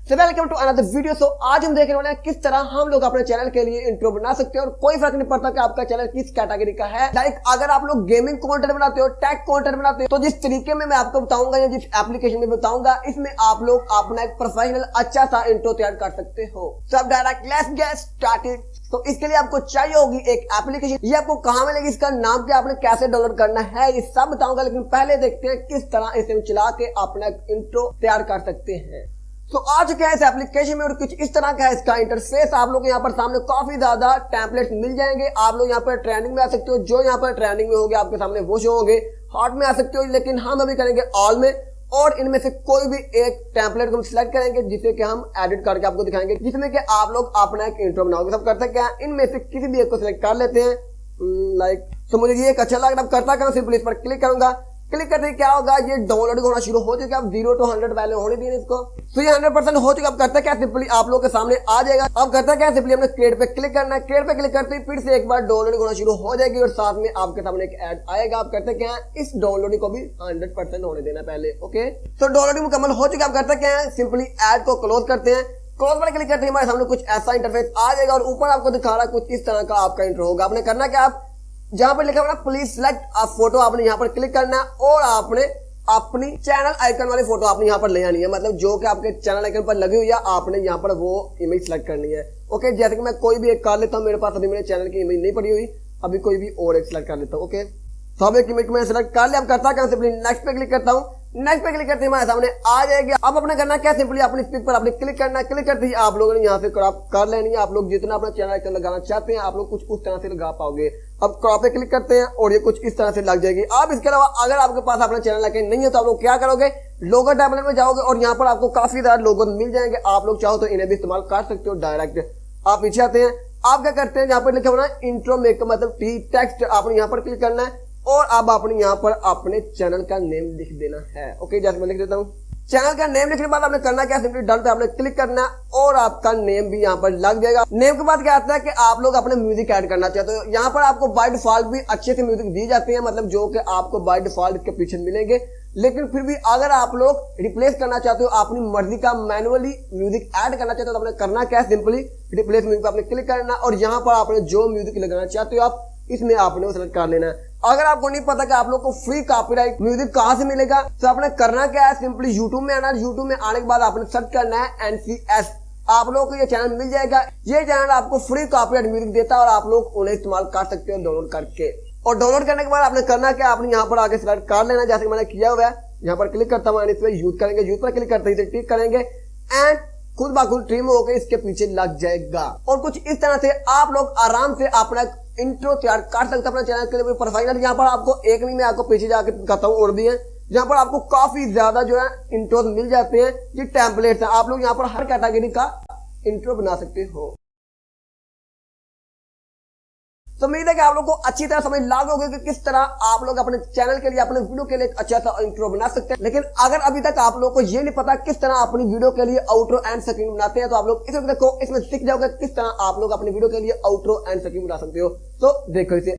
Welcome to another video. So आज हम देखने वाले हैं किस तरह हम लोग अपने चैनल के लिए इंट्रो बना सकते हैं और कोई फर्क नहीं पड़ता कि आपका चैनल किस कैटेगरी का है। लाइक अगर आप लोग गेमिंग कंटेंट बनाते हो, टेक कंटेंट बनाते हो, तो जिस तरीके में मैं आपको बताऊंगा या जिस एप्लीकेशन में बताऊंगा, इसमें आप लोग अपना एक प्रोफेशनल अच्छा सा इंट्रो तैयार कर सकते हो। सो अब डायरेक्ट लेट्स गेट स्टार्टेड। तो इसके लिए आपको चाहिए होगी एक एप्लीकेशन। ये आपको कहां मिलेगी, इसका नाम क्या, आपने कैसे डाउनलोड करना है, ये सब बताऊंगा। लेकिन पहले देखते हैं किस तरह इसे चला के अपना इंट्रो तैयार कर सकते हैं। तो आज क्या है इस एप्लीकेशन में और कुछ इस तरह का है इसका इंटरफेस। आप लोग यहाँ पर सामने काफी ज्यादा टेम्पलेट्स मिल जाएंगे। आप लोग यहाँ पर ट्रेंडिंग में आ सकते हो, जो यहाँ पर ट्रेंडिंग में होंगे आपके सामने वो शो होंगे। हॉट में आ सकते हो, लेकिन हम अभी करेंगे ऑल में, और इनमें से कोई भी एक टेम्पलेट को हम सिलेक्ट करेंगे जिसे कि हम एडिट करके आपको दिखाएंगे, जिसमें कि आप लोग अपना एक इंट्रो बनाओगे। सब करते क्या, इनमें से किसी भी एक को सिलेक्ट कर लेते हैं। लाइक तो मुझे ये एक अच्छा लग रहा है, करता क्या, सिंपली इस पर क्लिक करूंगा। क्लिक करते क्या होगा, ये डाउनलोडिंग होना शुरू हो चुका है। अब 0 to 100 पहले होने दिए इसको, तो ये 100% हो चुका। अब करता क्या, सिंपली आप लोग के सामने आ जाएगा। अब करता क्या, सिंपली हमने क्रिएट पे क्लिक करना है। क्रिएट पे क्लिक करते ही फिर से एक बार डाउनलोडिंग होना शुरू हो जाएगी और साथ में आपके सामने एक ऐड आएगा। आप करते क्या है, इस डाउनलोडिंग को भी 100% होने देना पहले। ओके, तो डाउनलोडिंग मुकम्मल हो चुका। आप करता क्या है, सिंपली ऐड को क्लोज करते हैं। क्लोज पर क्लिक करते ही हमारे सामने कुछ ऐसा इंटरफेस आ जाएगा और ऊपर आपको दिखा रहा है कुछ इस तरह का आपका इंट्रो होगा। आपने करना क्या, आप जहां पर लिखा हुआ प्लीज सिलेक्ट अ फोटो, आपने यहाँ पर क्लिक करना है और आपने अपनी चैनल आइकन वाली फोटो आपने यहाँ पर ले आनी है। मतलब जो कि आपके चैनल आइकन पर लगी हुई है, आपने यहाँ पर वो इमेज सिलेक्ट करनी है। ओके, जैसे कि मैं कोई भी एक कर लेता हूँ। मेरे पास अभी मेरे चैनल की इमेज नहीं पड़ी हुई, अभी कोई भी और एक सिलेक्ट कर लेता हूँ। ओके, तो अब एक इमेज में सिलेक्ट कर लिया। अब करता क्या, सिंपली नेक्स्ट पे क्लिक करता हूँ। नेक्स्ट पे क्लिक करते ही हमारे सामने आ जाएगी। अब अपने करना क्या, सिंपली अपनी पिक पर आपने क्लिक करना है। क्लिक करते ही आप लोगों ने यहाँ से क्रॉप कर लेनी है। आप लोग जितना अपना चैनल आइकन लगाना चाहते हैं, आप लोग कुछ उस तरह से लगा पाओगे। अब क्रॉप पे क्लिक करते हैं और ये कुछ इस तरह से लग जाएगी। अब इसके अलावा अगर आपके पास अपना चैनल आइकन नहीं है तो आप लोग क्या करोगे, लोगो टेम्पलेट में जाओगे और यहाँ पर आपको काफी ज्यादा लोगो मिल जाएंगे। आप लोग चाहो तो इन्हें भी इस्तेमाल कर सकते हो डायरेक्ट। आप पीछे आते हैं, आप क्या करते हैं, यहाँ पर लिखा हुआ है इंट्रो मेक, मतलब टी टेक्स्ट, आपने यहाँ पर क्लिक करना है और अब आपने यहाँ पर अपने चैनल का नेम लिख देना है। ओके, जैसे मैं लिख देता हूँ। चैनल का नेम लिखने के बाद आपने करना क्या, सिंपली डन पे आपने क्लिक करना है और आपका नेम भी यहाँ पर लग जाएगा। नेम के बाद क्या आता है कि आप लोग अपने म्यूजिक ऐड करना चाहते हो। यहाँ पर आपको बाय डिफॉल्ट भी अच्छे से म्यूजिक दी जाती है, मतलब जो कि आपको बाय डिफॉल्ट इसके पीछे मिलेंगे। लेकिन फिर भी अगर आप लोग रिप्लेस करना चाहते हो, अपनी मर्जी का मैनुअली म्यूजिक ऐड करना चाहते हो, तो आपने करना क्या, सिंपली रिप्लेस म्यूजिक पर आपने क्लिक करना और यहाँ पर आपने जो म्यूजिक लगाना चाहते हो आप इसमें आपने वो सेलेक्ट कर लेना है। अगर आपको नहीं पता कि आप लोग को फ्री कॉपीराइट म्यूजिक कहां से मिलेगा, तो आपने करना क्या है, सिंपली यूट्यूब में आना है। यूट्यूब में आने के बाद आपने सर्च करना है NCS। आप लोगों को ये चैनल मिल जाएगा। ये चैनल आपको फ्री कॉपीराइट म्यूजिक देता है और आप लोग उन्हें इस्तेमाल कर सकते हो डाउनलोड करके। और डाउनलोड करने के बाद आपने करना क्या, आपने यहाँ पर आगे सेलेक्ट कर लेना जैसे मैंने किया हुआ है। यहाँ पर क्लिक करता हूँ, इस पर यूज करेंगे, यूज पर क्लिक करते ही टिक करेंगे एंड खुद बाखुद ट्रिम होकर इसके पीछे लग जाएगा। और कुछ इस तरह से आप लोग आराम से अपना इंट्रो तैयार कर सकते हैं अपना चैनल के लिए प्रोफाइल। यहाँ पर आपको एक नहीं, मैं आपको पीछे जाकर दिखाता हूँ और भी है, जहाँ पर आपको काफी ज्यादा जो है इंट्रो मिल जाते हैं। ये टेम्पलेट्स है, आप लोग यहाँ पर हर कैटेगरी का इंट्रो बना सकते हो। तो उम्मीद है कि आप लोग को अच्छी तरह समझ लग होगी कि किस तरह आप लोग अपने चैनल के लिए, अपने वीडियो के लिए एक अच्छा सा इंट्रो बना सकते हैं। लेकिन अगर अभी तक आप लोग को ये नहीं पता किस तरह अपनी वीडियो के लिए आउट्रो एंड स्क्रीन बनाते हैं, तो आप लोग इस देखो, इसमें सीख जाओगे किस तरह आप लोग अपनी वीडियो के लिए आउट्रो एंड स्क्रीन बना सकते हो। तो देखो इसे।